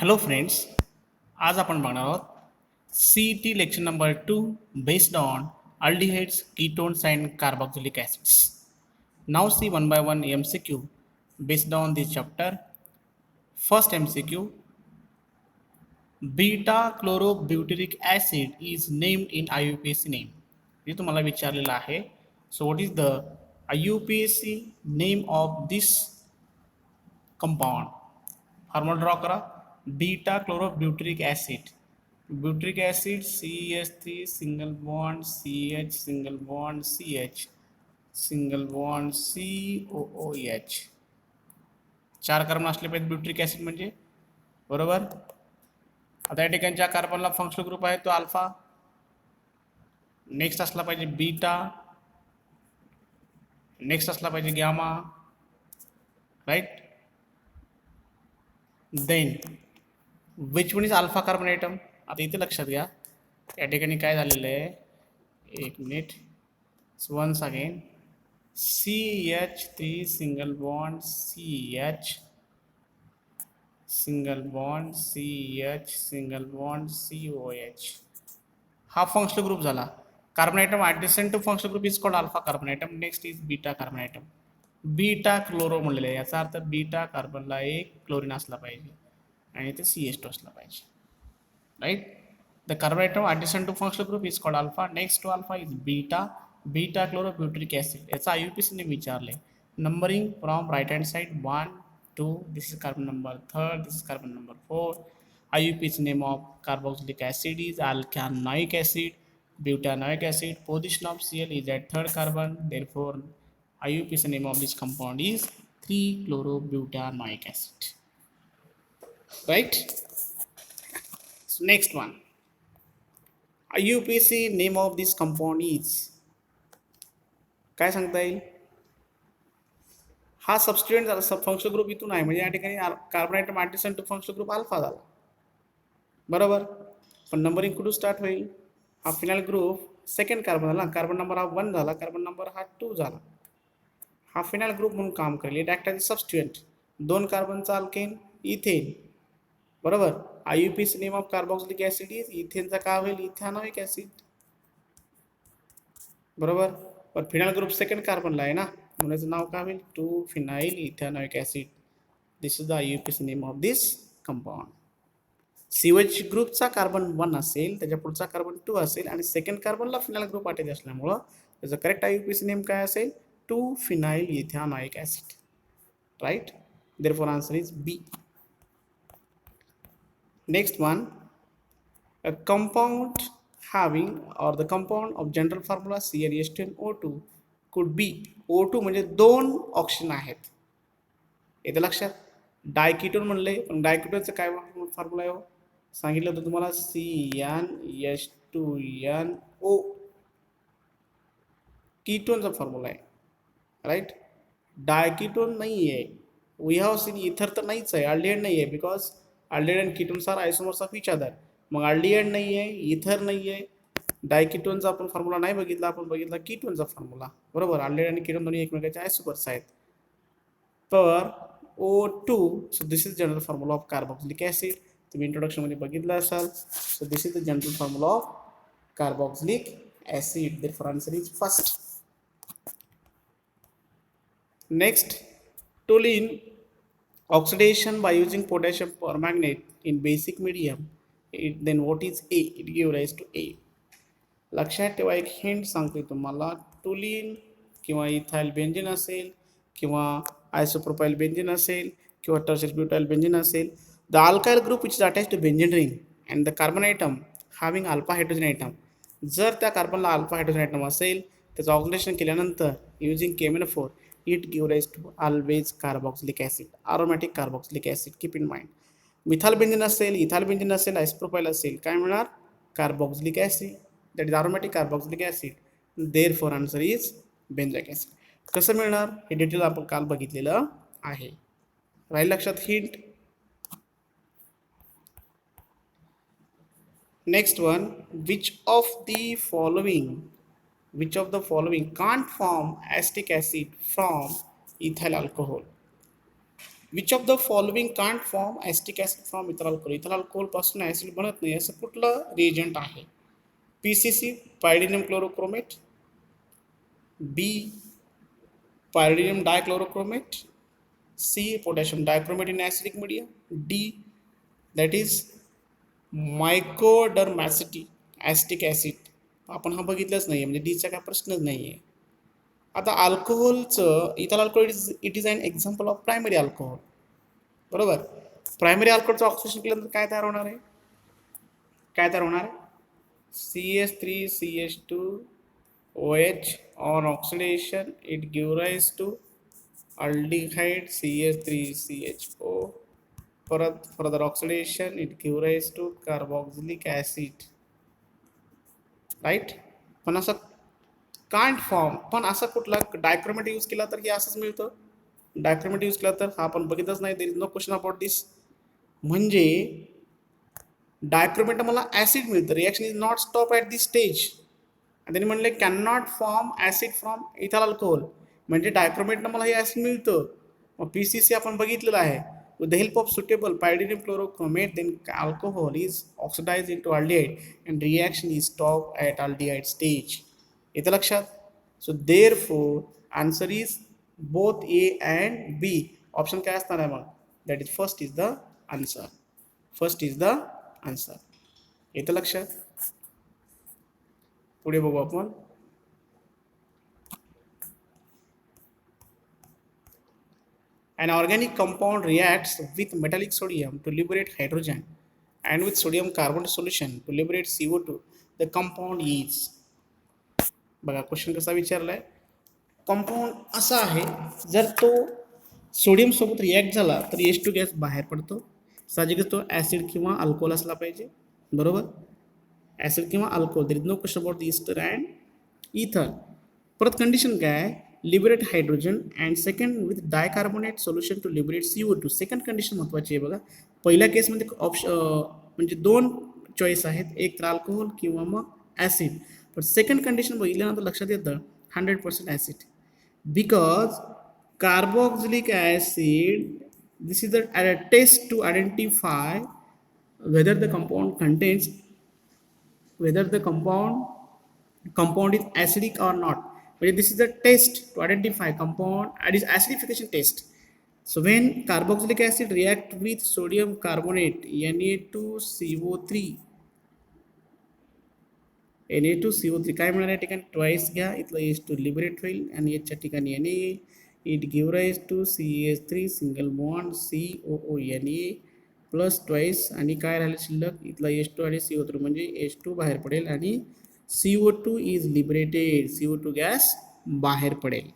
Hello friends, आज आपण बघणार आहोत CET lecture number 2 based on aldehydes, ketones and carboxylic acids. Now see one by one MCQ based on this chapter. First MCQ, beta chlorobutyric acid is named in IUPAC name. हे तुम्हाला विचारलेलं आहे. So what is the IUPAC name of this compound? Formula draw करा. Beta chlorobutyric acid, butyric acid CH3 single bond CH single bond CH single bond COOH. 4 carbon असले पाहिजे ब्युटरिक acid म्हणजे, बरोबर. आता या ठिकाणी ज्या कार्बनला फंक्शनल ग्रुप आहे तो अल्फा. नेक्स्ट असला पाहिजे बीटा, नेक्स्ट असला पाहिजे gamma, right. Then which one is alpha carbon atom. आता इथे लक्षात घ्या, या ठिकाणी काय झालेलं आहे, एक minute, once again CH3 single bond CH single bond CH single bond COH. हा फंक्शनल ग्रुप झाला. Carbon atom adjacent to functional group is called alpha carbon atom. Next is beta carbon atom. Beta chloro म्हणलेलं आहे, याचा अर्थ beta कार्बनला एक chlorine असला पाहिजे आणि ते CH2 असला पाहिजे, right. The carbon atom adjacent to functional group is called alpha. Next to alpha is beta, beta chlorobutyric acid. याचा IUPACने विचारले. Numbering from right hand side 1 2, this is carbon number 3, this is carbon number 4. IUPAC name of carboxylic acid is alkanoic acid, butanoic acid. Position of Cl is at 3rd carbon, therefore IUPAC name of this compound is 3-chlorobutanoic acid, right. So next one, IUPAC name of this compound is, काय सांगता येईल. हा सबस्टिट्यूएंट झाला, सब functional group इथून आहे, म्हणजे या ठिकाणी carbon atom adjacent to functional group alpha झाला, बरोबर. पण नंबरिंग कुठून स्टार्ट होईल. हा फिनाइल ग्रुप सेकंड कार्बन झाला, कार्बन नंबर हा 1 झाला, कार्बन नंबर हा 2 झाला. हा फिनाइल ग्रुप म्हणून काम करेल. It act as a substituent. 2 कार्बनचा अल्केन इथेन, बरोबर. IUPAC name of carboxylic acid is, इथेनचा काय होईल, इथॅनोइक ॲसिड, बरोबर. पण फिनाइल ग्रुप सेकंड कार्बनला आहे ना, म्हणून याचं नाव काय होईल, two phenyl ethanoic acid. This is the IUPAC name of this compound. COH ग्रुपचा कार्बन 1 असेल, त्याच्या पुढचा कार्बन 2 असेल आणि सेकंड कार्बनला फिनाइल ग्रुप अटॅच असल्यामुळं त्याचं करेक्ट IUPAC नेम काय असेल, two phenyl ethanoic acid, right. Therefore answer is B. Next one, a compound having or the compound of general formula CnH2NO2 could be, O2 म्हणजे 2 oxygen आहेत, येतं लक्षात. डायकीटोन म्हणले, पण डायकीटोनचं काय फॉर्म्युला आहे, सांगितलं होतं तुम्हाला, CnH2NO, कीटोनचा फॉर्म्युला आहे, राईट. डायकीटोन नाही आहे. वी हॅव सीन इथर तर नाहीच आहे, अल्डिहाइड नाही आहे, because aldehyde and ketones are isomers of each other. मग अल्डिहाइड नाही आहे, इथर नाही आहे, डायकीटोनचा आपण फॉर्म्युला नाही बघितला, आपण बघितला कीटोनचा फॉर्म्युला, बरोबर. अल्डिहाइड आणि कीटोन दोन्ही एकमेकाचे आयसोमर्स आहेत. तर O2, so this is general formula of carboxylic acid. तुम्ही इंट्रोडक्शनमध्ये बघितलं असाल. So this is the general formula of carboxylic acid. Therefore answer is first. Next, toluene oxidation by using potassium permanganate in basic medium. Then what is A? It gives rise to A. लक्षात ठेवा, एक hint सांगते तुम्हाला. Toluene किंवा ethyl benzene असेल, किंवा आयसोप्रोपाइल benzene असेल, किंवा टर्शियस ब्युटाइल बेंझिन असेल, the alkyl group which is attach to benzene ring and the carbon atom having alpha hydrogen atom. जर त्या कार्बनला अल्फा हायड्रोजन आयटम असेल, त्याचं ऑक्सिडेशन केल्यानंतर using KMnO4 it gives rise to always carboxylic acid, aromatic carboxylic acid. Keep in mind, methyl benzene असेल, ethyl benzene असेल, isopropyl असेल, काय मिळणार, carboxylic acid, that is aromatic carboxylic acid. Therefore answer is benzoic acid. कसं मिळणार हे detail आपण काल बघितलेलं आहे, राहील लक्षात hint. Next one, which of the following can't form acetic acid from ethyl alcohol. Which of the following can't form acetic acid from ether alcohol. Ether अल्कोहोलपासून ॲसिड बनत नाही असं कुठलं रिएजंट आहे? PCC pyridinium chlorochromate, B pyridinium dichlorochromate, C potassium dichromate in acidic medium, D that is mycoderma aceti acetic acid. आपण हा बघितलंच नाही आहे, म्हणजे डीचा काय प्रश्नच नाही आहे. आता अल्कोहोलचं इथं alcohol it is an example of primary alcohol. बरोबर. प्रायमरी अल्कोहोलचं ऑक्सिडेशन केल्यानंतर काय तयार होणार आहे? काय तयार होणार आहे? CH3CH2OH on oxidation it give rise to aldehyde CH3CHO. परत further oxidation it give rise to carboxylic acid. Right. पण असं कांट फॉर्म, पण असा कुठला डायक्रोमेट यूज केला तर हे असंच मिळतं. डायक्रोमेट यूज केला तर हा आपण बघितलंच नाही. There is no question about this. म्हणजे डायक्रोमेट मला ॲसिड मिळतं. Reaction is not stop at this stage. आणि त्यांनी म्हणले can not form acid from ethyl alcohol. म्हणजे डायक्रोमेटनं मला हे ॲसिड मिळतं. मग PCC आपण बघितलेलं आहे. With the help of suitable pyridinium chlorochromate then alcohol is oxidise into aldehyde and reaction is stop at aldehyde stage. येतं लक्षात. So therefore answer is both A and B. Option काय असणार आहे मग? That is first is the answer. First is the answer. येतं लक्षात. पुढे बघू आपण. An organic compound reacts with metallic sodium to liberate hydrogen and with sodium carbonate solution to liberate CO2. The compound is. बघा question कसा विचारलाय. Compound असा आहे, जर तो सोडियम सोबत रिॲक्ट झाला तर H2 गॅस बाहेर पडतो. साहजिकच तो ॲसिड किंवा अल्कोहोल असला पाहिजे. बरोबर. ॲसिड किंवा alcohol. There is no question about the ester and ether. परत कंडिशन काय? Liberate hydrogen and second with bicarbonate solution to liberate CO2. Second condition महत्त्वाची आहे बघा. पहिल्या केसमध्ये म्हणजे दोन चॉईस आहेत, एक तर अल्कोहोल किंवा मग ॲसिड. पण सेकंड कंडिशन बघितल्यानंतर लक्षात येतं 100% acid. Because carboxylic acid this is a test to identify whether the compound contains whether the compound is acidic or not. But this is a test to identify compound, and is acidification test. So when carboxylic acid react with sodium carbonate Na2CO3 काय मिळणार या ठिकाणी? Twice घ्या. इथलं H2 liberate होईल आणि याच्या ठिकाणी Na येईल. It give rise to CH3 single bond COONA plus twice आणि काय राहिलं शिल्लक? इथला H2 आणि CO3 म्हणजे H2 बाहेर पडेल आणि CO2 is liberated. CO2 gas बाहेर पडेल.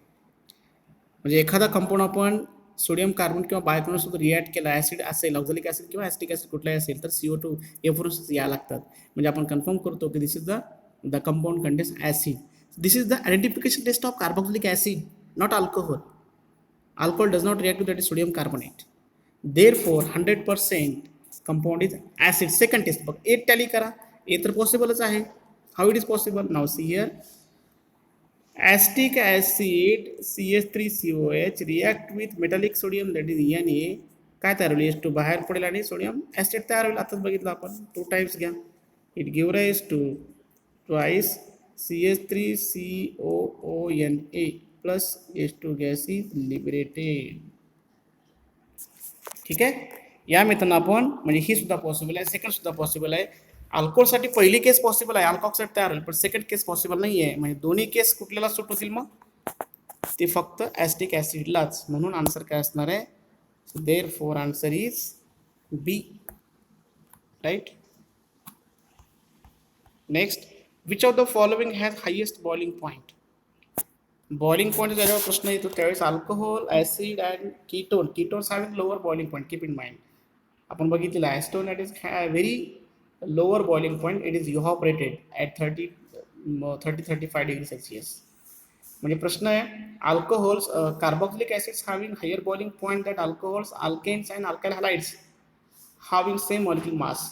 म्हणजे एखादा कंपाऊंड आपण सोडियम कार्बन किंवा बायकार्बोनेटसोबत रिॲक्ट केला, ॲसिड असेल, ऑक्झॅलिक ॲसिड किंवा ॲसिटिक ॲसिड कुठलाही असेल, तर CO2 एफोरन्स यायला लागतात. म्हणजे आपण कन्फर्म करतो की this is the compound contains acid. This is the identification test of carboxylic acid, not alcohol. Alcohol does not react to that is sodium carbonate. Therefore 100% compound is acid. Second test बघ, A tally करा. A तर पॉसिबलच आहे. How it is possible? Now see here. Acetic acid CH3COH react with metallic sodium that is Na. काय तयार होईल? H2 बाहेर पडेल आणि सोडियम ॲसिड तयार होईल. आताच बघितलं आपण. 2 टाइम्स घ्या. It give rise to twice CH3COONA plus H2 gas is liberated. ठीक आहे. या मेथडनं आपण म्हणजे ही सुद्धा पॉसिबल आहे, सेकंड सुद्धा पॉसिबल आहे. अल्कोहोलसाठी पहिली केस पॉसिबल आहे, अल्कॉक्साईड तयार होईल, पण सेकंड केस पॉसिबल नाही आहे. म्हणजे दोन्ही केस कुठल्याला सूट होतील मग? ते फक्त ॲस्टिक ॲसिडलाच. म्हणून आन्सर काय असणार आहे? Therefore answer is B. Right. Next, which of the following has highest boiling point? Boiling point ज्याच्यावर प्रश्न येतो त्यावेळेस alcohol, acid and ketone. Ketones having lower boiling point. Keep in mind. आपण बघितलेलं आहे acetone that is very lower boiling point. It is evaporated at 30-35 degree Celsius. म्हणजे प्रश्न आहे alcohols carboxylic acids having higher boiling point that alcohols, alkanes and alkyl हॅलाइड्स having same molecular mass.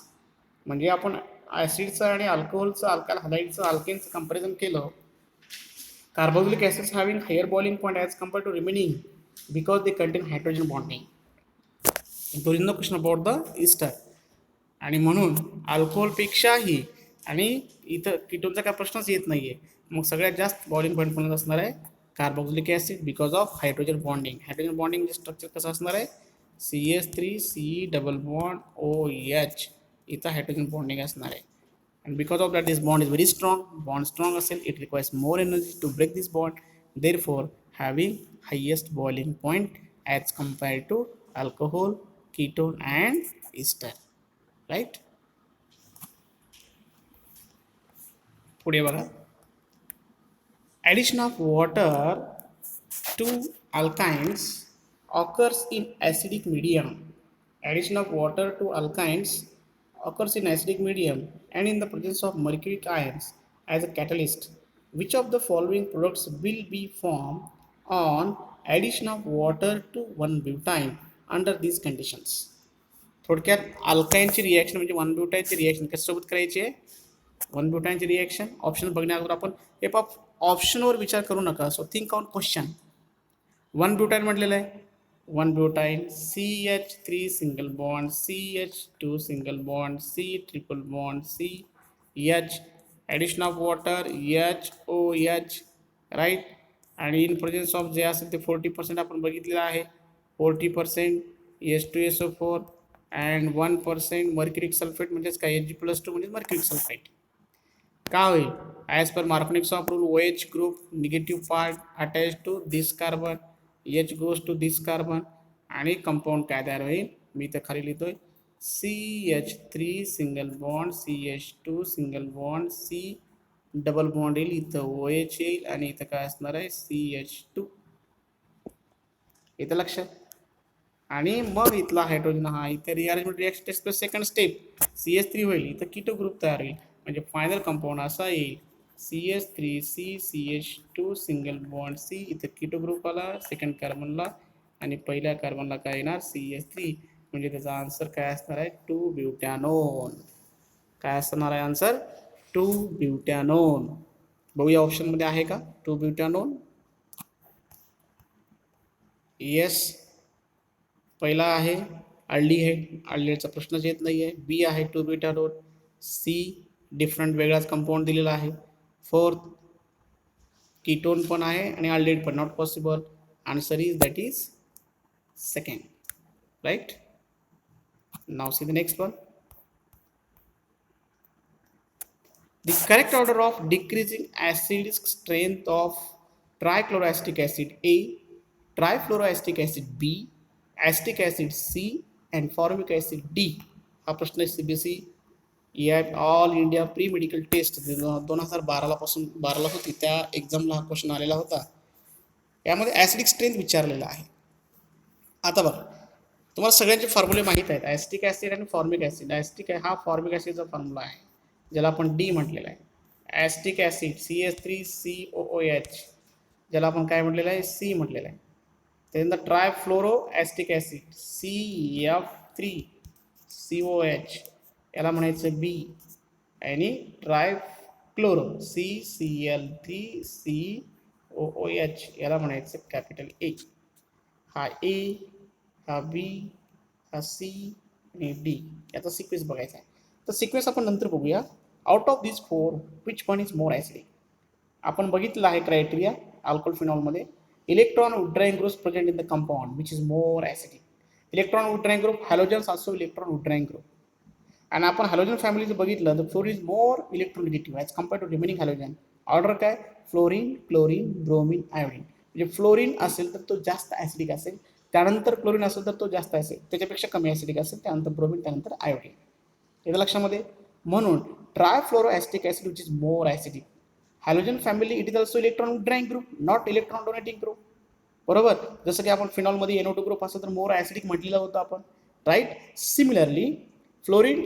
म्हणजे आपण ॲसिडचं आणि अल्कोहोलचं, alkyl हॅलाइडचं, अल्केनचं comparison केलं. Carboxylic acids having higher boiling point as compared to remaining because they contain hydrogen bonding. दोन no question about the ester. आणि म्हणून अल्कोहोलपेक्षाही आणि इथं कीटोनचा काय प्रश्नच येत नाही आहे. मग सगळ्यात जास्त बॉइलिंग पॉईंट कोणाचा असणार आहे? Carboxylic acid, because of hydrogen bonding. Hydrogen bonding structure कसं असणार आहे? CH3 double bond OH. इथं हायड्रोजन बॉन्डिंग असणार आहे. And because of that this bond is very strong. Bond strong असेल, it requires more energy to break this bond, therefore having highest boiling point as compared to alcohol, ketone and ester. Right? पुढे बघा, addition of water to alkynes occurs in acidic medium. Addition of water to alkynes occurs in acidic medium and in the presence of mercuric ions as a catalyst. Which of the following products will be formed on addition of water to 1-butene under these conditions? थोडक्यात अल्काइनची reaction म्हणजे 1-ब्युटाईनची reaction कशासोबत करायची आहे? 1-ब्युटाईनची reaction. Option बघण्याअगोदर आपण हे ऑप्शनवर विचार करू नका. So think on question. One butyne म्हटलेलं आहे. One butyne CH3 single bond, CH2 single bond, C triple bond, CH, addition of water HOH, right. आणि इन प्रेझेन्स ऑफ जे असेल ते 40% आपण बघितलेलं आहे. 40% H2SO4 अँड 1% मर्क्युरिक सल्फेट म्हणजेच काय Hg+2 म्हणजे मर्क्युरिक सल्फेट. का होईल? As per Markovnikov's of rule OH group negative part attach to this carbon, H goes to this carbon आणि कंपाऊंड काय तयार होईल? मी इथं खाली लिहितोय CH3 single bond, CH2 single bond, C double bond येईल, इथं OH येईल आणि इथं काय असणार आहे? CH2. इथं लक्षात. आणि मग इथला हायड्रोजन हा इथे rearrangement reaction test plus second step CH3 होईल, इथं कीटो ग्रुप तयार होईल. म्हणजे फायनल कंपाऊंड असा येईल CH3C CH2 single bond C, इथं कीटो ग्रुप आला सेकंड कार्बनला आणि पहिल्या कार्बनला काय येणार? CH3. म्हणजे त्याचा आन्सर काय असणार आहे? 2-ब्युटॅनोन. काय असणार आहे आन्सर? 2-ब्युटॅनोन. बघूया ऑप्शनमध्ये आहे का 2-ब्युटॅनोन? येस, पहिला आहे अल्डिहाइड, अल्डिहाइडचा प्रश्नच येत नाही आहे. बी आहे 2-ब्युटॅनोन. सी डिफरंट वेगळाच कंपाऊंड दिलेला आहे. फोर्थ कीटोन पण आहे आणि अल्डिहाइड पण, not possible. Answer is that is second. Right. नाव see the next one. The correct order of decreasing acidic strength of trichloroacetic acid A, trifluoroacetic acid B, acetic acid C and formic acid D. हा प्रश्न आहे CBSE या all India pre medical test 2012 पासून 12ला होती, त्या एक्झामला हा question आलेला होता. यामध्ये ॲसिडिक स्ट्रेंथ विचारलेला आहे. आता बघा, तुम्हाला सगळ्यांचे फॉर्म्युले माहीत आहेत. ॲसिटिक ॲसिड आणि फॉर्मिक ॲसिड. ॲसिटिक हा फॉर्मिक ॲसिडचा फॉर्म्युला आहे, ज्याला आपण D म्हटलेला आहे. ॲसिटिक ॲसिड CH3COOH, ज्याला आपण काय म्हटलेलं आहे? C म्हटलेलं आहे. त्यानंतर ट्रायफ्लोरो ॲसिटिक ॲसिड CF3COH, याला म्हणायचं B. आणि ट्रायक्लोरो CCl3COOH, याला म्हणायचं कॅपिटल A. हा A, हा B, हा C आणि D, याचा सिक्वेन्स बघायचा आहे. तर सिक्वेन्स आपण नंतर बघूया. Out of this 4 which one is more acidic? आपण बघितलं आहे क्रायटेरिया अल्कोहोल फिनॉलमध्ये. Electron withdrawing groups present in the compound which is more acidic. Electron withdrawing group halogens also electron withdrawing group. आणि आपण हॅलोजन फॅमिलीचं बघितलं तर fluorine is more electronegative as compare to remaining halogen. Order काय? Fluorine, chlorine, bromine, iodine. म्हणजे fluorine असेल तर तो जास्त ॲसिडिक असेल, त्यानंतर क्लोरीन असेल तर तो जास्त असेल, त्याच्यापेक्षा कमी ॲसिडिक असेल, त्यानंतर ब्रोमीन, त्यानंतर आयोडीन. येतं लक्षामध्ये. म्हणून trifluoroacetic acid which is more acidic. Halogen family it is also electron withdrawing group, not electron donating group. बरोबर. जसं की आपण फिनॉलमध्ये NO2 ग्रुप असेल तर मोर ॲसिडिक म्हटलेलं होतं आपण. Right. Similarly fluorine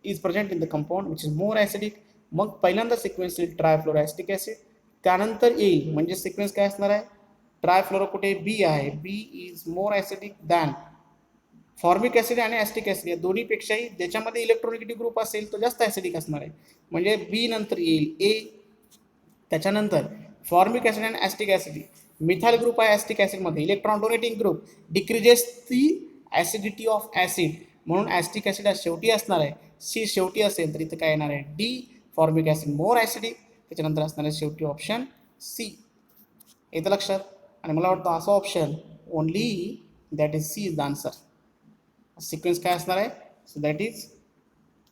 is present in the compound which is more acidic. मग पहिल्यांदा सिक्वेन्स येईल ट्रायफ्लोरोॲसिटिक ॲसिड, त्यानंतर येईल म्हणजे सिक्वेन्स काय असणार आहे? ट्रायफ्लोरो कुठे? बी आहे. B is more acidic than formic acid आणि ॲसिटिक ॲसिड. या दोन्हीपेक्षाही ज्याच्यामध्ये इलेक्ट्रोनिगेटिव्ह ग्रुप असेल तो जास्त ॲसिडिक असणार आहे. म्हणजे बी नंतर येईल ए, त्याच्यानंतर फॉर्मिक ॲसिड आणि ॲसिटिक ॲसिड. मिथाइल ग्रुप आहे ॲसिटिक ॲसिडमध्ये, electron donating group, decreases the acidity of acid म्हणून ॲसिटिक ॲसिड शेवटी असणार आहे. सी शेवटी असेल तर इथं काय येणार आहे, डी फॉर्मिक ॲसिड मोर ॲसिडिक. त्याच्यानंतर असणार आहे शेवटी ऑप्शन सी. येतं लक्षात. आणि मला वाटतं असं option only that is C is the answer. Sequence काय असणार आहे, so that is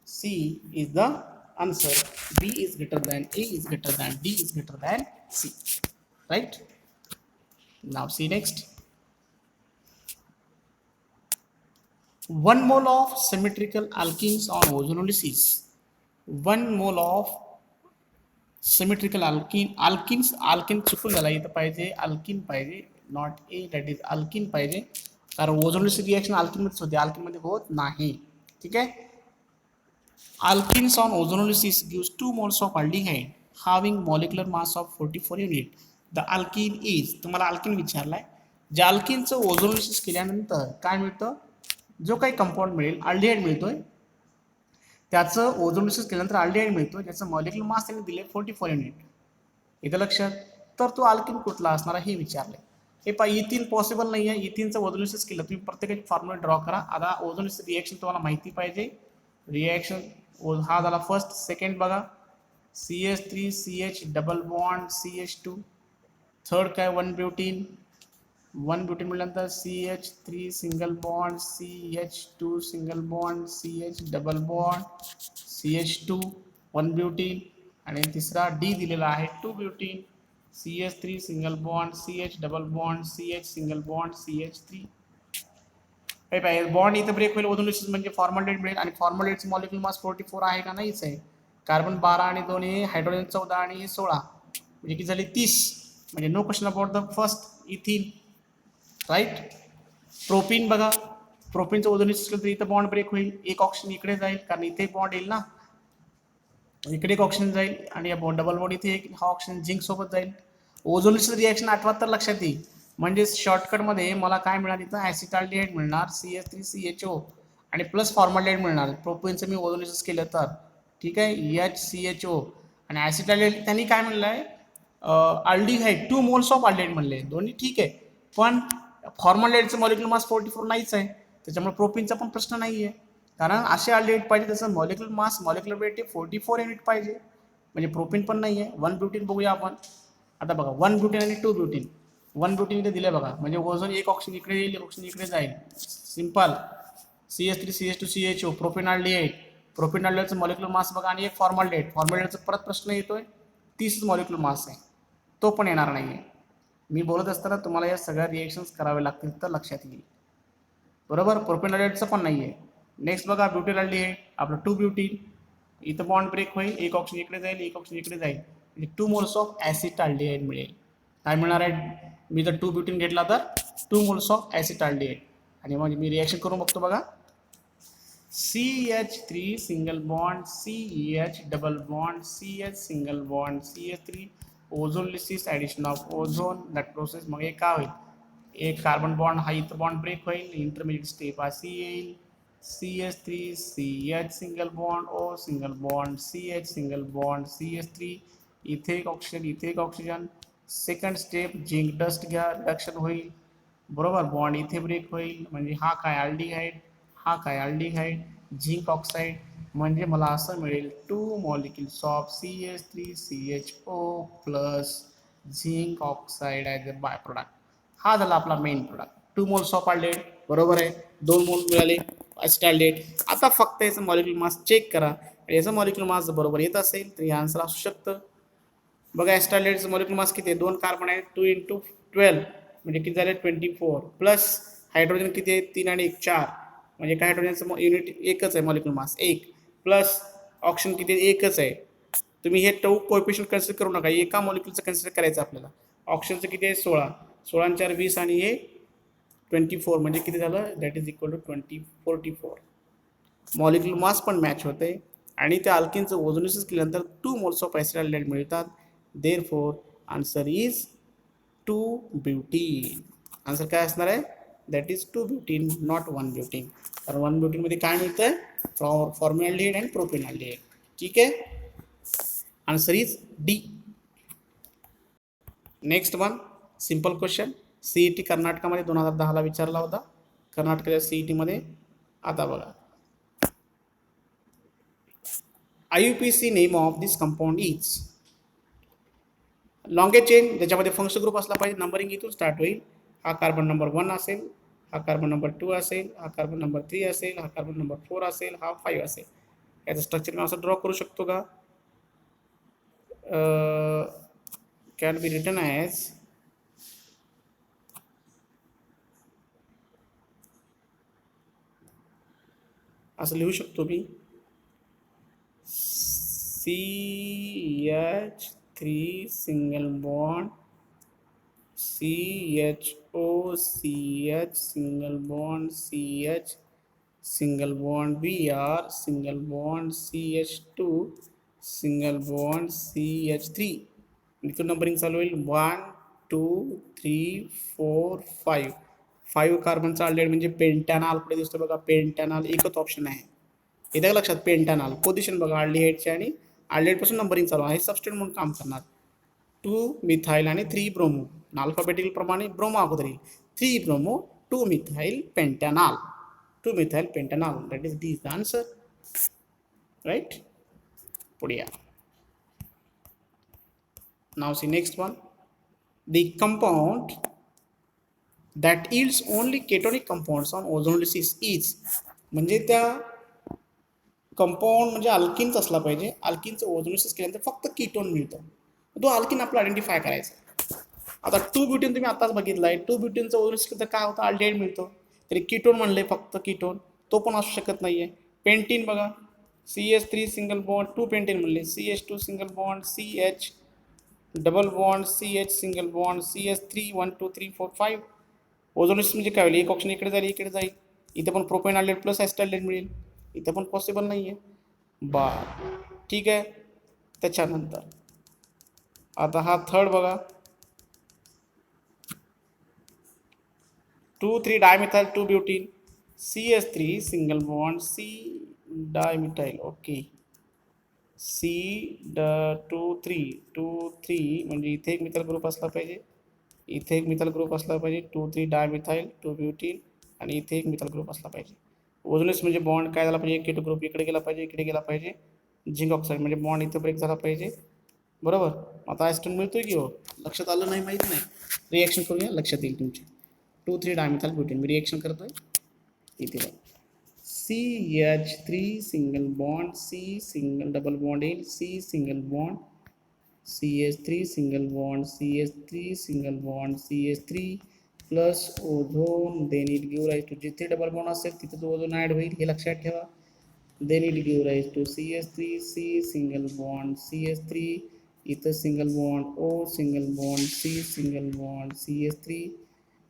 C is the answer. B is greater than A is greater than D is greater than C. Right? Now see next. 1 mole of symmetrical alkenes on ozonolysis. 1 mole of symmetrical alkenes चुकून झाला इथं पाहिजे alkene पाहिजे, not a, that is alkene पाहिजे, कारण ओझोनोलिसिस reaction अल्किनमध्येच होते, अल्किनमध्ये होत नाही. ठीक आहे. Alkenes on ozonolysis gives 2 moles of aldehyde having molecular mass of 44 unit. The alkene is, तुम्हाला अल्किन विचारलाय, ज्या अल्किनचं ओझोनोलिसिस केल्यानंतर काय मिळतं, जो काही कंपाऊंड मिळेल अल्डिहाइड मिळतोय, त्याचं ओझोनोलिसिस केल्यानंतर अल्डिहाइड मिळतो ज्याचं मॉलिक्युलर मास त्यांनी दिले 44 युनिट. इथं लक्षात. तर तो अल्किन कुठला असणार हे विचारलंय. हे पहा इथिन पॉसिबल नाही आहे, इथिनचं ओझोनोलिसिस केलं तुम्ही प्रत्येकाची फॉर्म्युला ड्रॉ करा. आता ओझोनोलिसिस रिएक्शन तुम्हाला माहिती पाहिजे. रिएक्शन हा झाला फर्स्ट. सेकंड बघा, CH3CH double bond CH2. Third काय, 1 ब्युटीन. 1 ब्युटीन म्हटल्यानंतर CH3 single bond CH2 single bond CH double bond CH2 1 butene. आणि तिसरा डी दिलेला आहे 2 butene CH3 single bond CH double bond CH single bond CH3. काय पाहिजे, bond इथं break होईल, ओझोनोलिसिस म्हणजे फॉर्मल्डेट मिळेल. आणि फॉर्मल्डेटचं मॉलिक्युलर मास 44 आहे का, नाहीच आहे. कार्बन 12 आणि 2 हे हायड्रोजन 14 आणि हे 16 म्हणजे किती झाले 30. म्हणजे no question about the first ethyne. Right. Propene बघा, प्रोपीनचं ओझोनोलिसिस केलं तर इथं बॉन्ड ब्रेक होईल, एक ऑक्सिजन इकडे जाईल कारण इथे बॉन्ड येईल ना, इकडे एक ऑक्सिजन जाईल आणि या डबल बॉन्ड इथे हा ऑक्सिजन झिंक सोबत जाईल. ओझोनोलिसिस रिएक्शन आठवा तर लक्षात येईल. म्हणजे शॉर्टकटमध्ये मला काय मिळालं, इथं ॲसिटाल्डिहाइड मिळणार CH3CHO आणि प्लस फॉर्मल्डिहाइड मिळणार. प्रोपीनचं मी ओझोनोलिसिस केलं तर. ठीक आहे, HCHO आणि ॲसिटाल्डिहाइड त्यांनी काय म्हणलं आहे, अल्डिहाइड 2 मोल्स ऑफ अल्डिहाइड म्हणले. दोन्ही ठीक आहे, पण फॉर्मल्डिहाइडचं मॉलिक्युलर मास 44 नाहीच आहे, त्याच्यामुळे प्रोपीनचा पण प्रश्न नाही आहे. कारण असे अल्डिहाइड पाहिजे त्याचं molecular mass molecular weight 44 unit पाहिजे, म्हणजे प्रोपीन पण नाही आहे. 1 ब्युटीन बघूया आपण. आता बघा 1 ब्युटीन आणि 2 ब्युटीन. 1 ब्युटीन इथे दिले बघा, म्हणजे ओझोन एक ऑक्सिजन इकडे येईल, एक ऑक्सिजन इकडे जाईल. Simple. CH3CH2CHO propene aldehyde. Propene अल्डिहाइडचं मॉलिक्युलर मास बघा आणि एक फॉर्मल्डिहाइड. फॉर्मल्डिहाइडचा परत प्रश्न येतोय, 30 मॉलिक्युलर मास आहे, तो पण येणार नाही आहे. मी बोलत असताना तुम्हाला या सगळ्या रिएक्शन्स करावे लागतील तर लक्षात येईल. बरोबर. प्रोपीन अल्डिहाइडचं पण नाही आहे. नेक्स्ट बघा, ब्युटीन अल्डिहाइड आपलं 2 ब्युटीन. इथं बॉन्ड ब्रेक होईल, एक ऑक्सिजन इकडे जाईल, एक ऑक्सिजन इकडे जाईल, म्हणजे 2 मोल्स ऑफ ॲसिटाल्डिहाइड मिळेल. काय मिळणार आहे, मी जर 2 ब्युटीन घेतला तर 2 मोल्स ऑफ ॲसिटाल्डिहाइड. आणि मग मी रिॲक्शन करून बघतो बघा. CH3 single bond CH double bond CH single bond CH3 ozonolysis addition of ozone that process. मग हे काय होईल, एक कार्बन बॉन्ड हा इथं बॉन्ड ब्रेक होईल, इंटरमिजिएट स्टेप अशी येईल. CH3 CH single bond O single bond CH single bond CH3 इथे एक ऑक्सिजन इथे एक oxygen. Second step zinc dust घ्या, रिडक्शन होईल. बरोबर. बॉन्ड इथे ब्रेक होईल, म्हणजे हा काय अल्डिहाइड, हा काय अल्डिहाइड, झिंक ऑक्साईड. म्हणजे मला असं मिळेल 2 molecules of CH3CHO plus zinc oxide as a by product. हा झाला आपला main product. 2 moles of aldehyde. बरोबर आहे, 2 मोल मिळाले ॲसिटाल्डिहाइड. आता फक्त याचं मॉलिक्युलर मास चेक करा. याचं मॉलिक्युलर मास बरोबर येत असेल तर हे आन्सर असू शकतं. बघा, ॲसिटाल्डिहाइडचं मॉलिक्युलर मास किती आहे, 2 कार्बन आहे, 2 × 12 म्हणजे किती झाले 24. प्लस हायड्रोजन किती आहे, 3 आणि 1 4, म्हणजे काय हायड्रोजनचं युनिट एकच आहे, मॉलिक्युलर मास 1. प्लस ऑक्सिजन किती आहे, एकच आहे. तुम्ही हे टू कोएफिशियंट कन्सिडर करू नका, एका मॉलिक्युलचं कन्सिडर करायचं आपल्याला. ऑक्सिजनचं किती आहे 16, 16 आणि 4 20 आणि हे 24 म्हणजे किती झालं, that is equal to 44. Molecular mass पण मॅच होते आणि त्या अल्किनचं ओझोनोलिसिस केल्यानंतर 2 मोल्स ऑफ ॲसिटाल्डिहाइड मिळतात. Therefore answer is 2 butene. Answer काय असणार आहे, that is 2 butene, not 1 butene. कारण 1 ब्युटीनमध्ये काय मिळतं, फॉर्मल्डिहाइड अँड प्रोपीन अल्डिहाइड. ठीक आहे, answer is D. Next one, simple question. CET कर्नाटकामध्ये 2010ला विचारला होता. कर्नाटकाच्या CET मध्ये. आता बघा, IUPAC name of this compound is longest chain, ज्याच्यामध्ये फंक्शनल ग्रुप असला पाहिजे. नंबरिंग इथून स्टार्ट होईल. हा कार्बन नंबर 1 असेल, हा कार्बन नंबर 2 असेल, हा कार्बन नंबर 3 असेल, हा कार्बन नंबर 4 असेल, हा 5 असेल. याचं स्ट्रक्चर मी असं ड्रॉ करू शकतो का? कॅन बी रिटन ॲज असं लिहू शकतो मी, CH3 single bond CHO CH single bond CH single bond Br single bond CH2 single bond CH3. इथून नंबरिंग चालू होईल. 1 2 3 4 5. 5 कार्बनचा अल्डेड म्हणजे पेंटॅनॉल. पुढे दिसतो बघा पेंटॅनॉल, एकच ऑप्शन आहे. येतं लक्षात? पेंटॅनॉल. पोझिशन बघा अल्डिहाइडची आणि अल्डिहाइडपासून नंबरिंग चालू आहे. सबस्टिट्यूट म्हणून काम करणार. 2 मिथाइल आणि 3 ब्रोमो. अल्फाबेटिकल प्रमाणे ब्रोमो अगोदर येईल. 3 bromo 2 methyl pentanol. 2 methyl pentanol. That is the answer. Right. पुढे या. Now see next one. The compound that yields only ketonic compounds on ozonolysis is, म्हणजे त्या कंपाऊंड म्हणजे अल्किनच असला पाहिजे. अल्किनचं ओझोलिसिस केल्यानंतर फक्त कीटोन मिळतं. तो अल्किन आपला आयडेंटिफाय करायचा. आता 2 ब्युटेन तुम्ही आताच बघितलाय. 2 ब्युटेनचं ओझोलिसिस केलं तर काय होतं? अल्डिहाइड मिळतो. तरी कीटोन म्हणले फक्त कीटोन, तो पण असू शकत नाहीये. पेंटीन बघा, CH3 सिंगल बॉन्ड 2 पेंटीन म्हणले, CH2 single bond CH double bond CH single bond CH3 1 2 3 4 5. ओझोलिसिस म्हणजे काय होईल? एक ऑप्शन इकडे जाईल, इकडे जाईल. इथं पण प्रोपेन अल्डेड प्लस ॲस्टाल्डेड मिळेल. इथं पण पॉसिबल नाही आहे. ठीक आहे. त्याच्यानंतर आता हा थर्ड बघा, 2 3 dimethyl 2 butene CH3 single bond C dimethyl. Okay, C 2 3 म्हणजे इथे एक मिथाइल ग्रुप असला पाहिजे, इथे एक मिथाइल ग्रुप असला पाहिजे. 2 3 डायमिथाइल 2 ब्युटीन आणि इथे एक मिथाइल ग्रुप असला पाहिजे. ओझोलिस म्हणजे बॉन्ड काय झाला पाहिजे? केटो ग्रुप इकडे गेला पाहिजे, इकडे गेला पाहिजे. झिंक ऑक्साईड म्हणजे बॉन्ड इथं ब्रेक झाला पाहिजे. बरोबर. आता ॲस्टन मिळतोय की हो? लक्षात आलं नाही माहीत नाही. रिॲक्शन करूया, लक्षात येईल तुमच्या. 2 3 डायमिथाइल ब्युटीन मी रिॲक्शन करतोय. इथे CH3 single bond C single double bond येईल, C single bond CH3 single bond CH3 single bond CH3 plus ozone. Then it give rise to, जिथे डबल बॉन्ड असेल तिथे तो ओझोन ॲड होईल, हे लक्षात ठेवा. Then it give rise to CH3 C single bond CH3, इथं single bond O single bond C single bond CH3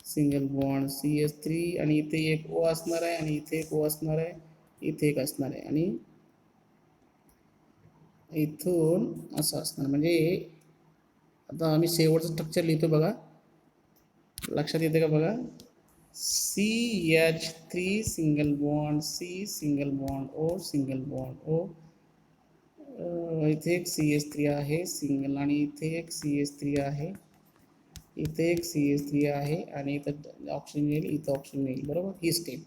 single bond CH3 आणि इथे एक O असणार आहे आणि इथे एक O असणार आहे, इथे एक असणार आहे आणि इथून असं असणार. म्हणजे आता आम्ही शेवटचं स्ट्रक्चर लिहितो बघा, लक्षात येते का बघा. CH3 single bond C single bond O single bond O, इथे एक CH3 आहे सिंगल आणि इथे एक CH3 आहे, इथे एक CH3 आहे आणि इथं ऑप्शन येईल, इथं ऑप्शन येईल. बरोबर. ही स्टेप.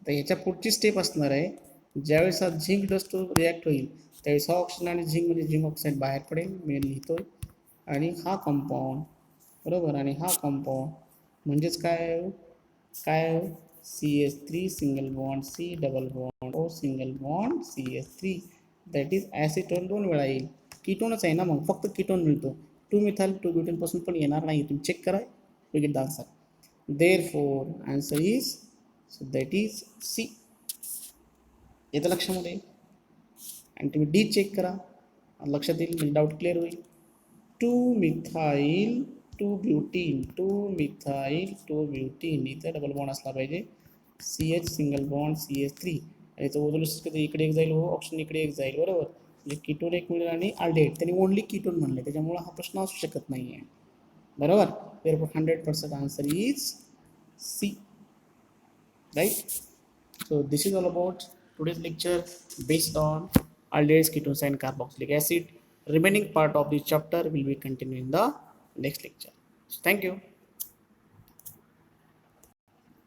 तर ह्याच्या पुढची स्टेप असणार आहे, ज्यावेळेस हा झिंक डस्ट रिॲक्ट होईल त्यावेळेस हा ऑक्सिजन आणि झिंक म्हणजे झिंक ऑक्साईड बाहेर पडेल, मी लिहितोय. आणि हा कंपाऊंड, बरोबर, आणि हा कंपाऊंड म्हणजेच काय काय CH3 single bond C double bond O single bond CH3, that is acetone 2 वेळा येईल. कीटोनच आहे ना, मग फक्त कीटोन मिळतो. 2 मिथाइल 2 ब्युटेनपासून पण येणार नाही. तुम्ही चेक करा, you get the answer. Therefore answer is, so that is C. येतं लक्षामध्ये. आणि तुम्ही D चेक करा, लक्षात येईल, म्हणजे डाऊट क्लिअर होईल. 2 मिथाइल 2 ब्युटीन 2 मिथाइल 2 ब्युटीन, इथं डबल बॉन्ड असला पाहिजे. CH सिंगल बॉन्ड CH3 आणि इथं ओझोलिसिस कधी इकडे एक जाईल, हो ऑप्शन इकडे एक जाईल. बरोबर. म्हणजे कीटोन एक मिळेल आणि अल्डेहाइड, त्यांनी ओनली कीटोन म्हणले, त्याच्यामुळे हा प्रश्न असू शकत नाही आहे. बरोबर. therefore 100% answer is C. Right. So this is all about today's lecture based on aldehydes, ketones and carboxylic acid. Remaining part of this chapter will be continued in the next lecture. So thank you.